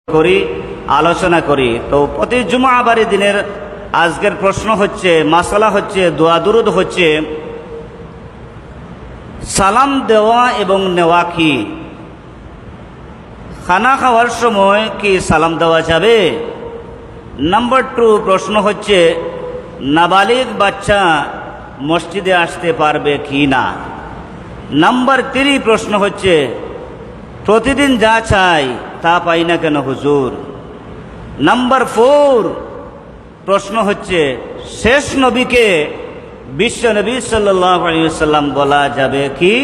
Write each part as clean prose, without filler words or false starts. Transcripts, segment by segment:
করি, আলোচনা করি। তো প্রতি জুমাবারি দিনের আজকের প্রশ্ন হচ্ছে, মাসালা হচ্ছে, দোয়া দুরুদ হচ্ছে, সালাম দেওয়া এবং নেওয়া কি? খানা খাওয়ার সময় কি সালাম দেওয়া যাবে? নাম্বার 2 প্রশ্ন হচ্ছে, নাবালিগ বাচ্চা মসজিদে আসতে পারবে কি না? নাম্বার 3 প্রশ্ন হচ্ছে, প্রতিদিন যা চাই তা পাই না কেন হুজুর? নাম্বার 4 প্রশ্ন হচ্ছে, শেষ নবীকে বিশ্ব নবী সাল্লাল্লাহু আলাইহি ওয়াসাল্লাম বলা যাবে কি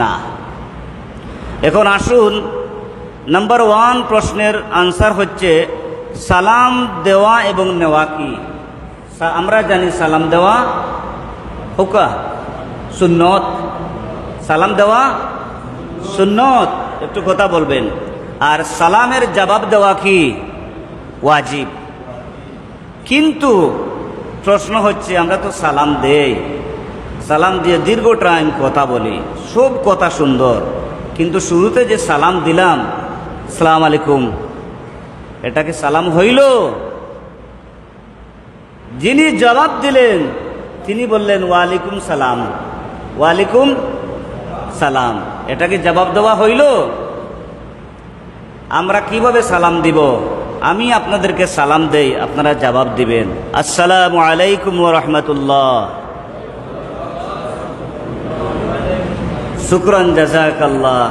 না? এখন আসুন, নাম্বার 1 প্রশ্নের আনসার হচ্ছে, সালাম দেওয়া এবং নেওয়া কি? আমরা জানি সালাম দেওয়া হুকা সুন্নত, সালাম দেওয়া সুন্নত, একটু কথা বলবেন। আর সালামের জবাব দেওয়া কি? ওয়াজিব। কিন্তু প্রশ্ন হচ্ছে, আমরা তো সালাম দেই, সালাম দিয়ে দীর্ঘ টাইম কথা বলি, সব কথা সুন্দর, কিন্তু শুরুতে যে সালাম দিলাম, আসসালামু আলাইকুম, এটা কি সালাম হইল? যিনি জবাব দিলেন তিনি বললেন ওয়ালাইকুম সালাম, ওয়ালাইকুম সালাম, এটা কি জবাব দেওয়া হইল? আমরা কিভাবে সালাম দিব? আমি আপনাদেরকে সালাম দেই, আপনারা জবাব দিবেন, আসসালামু আলাইকুম ওয়া রাহমাতুল্লাহ। শুকরান, জাযাকাল্লাহ।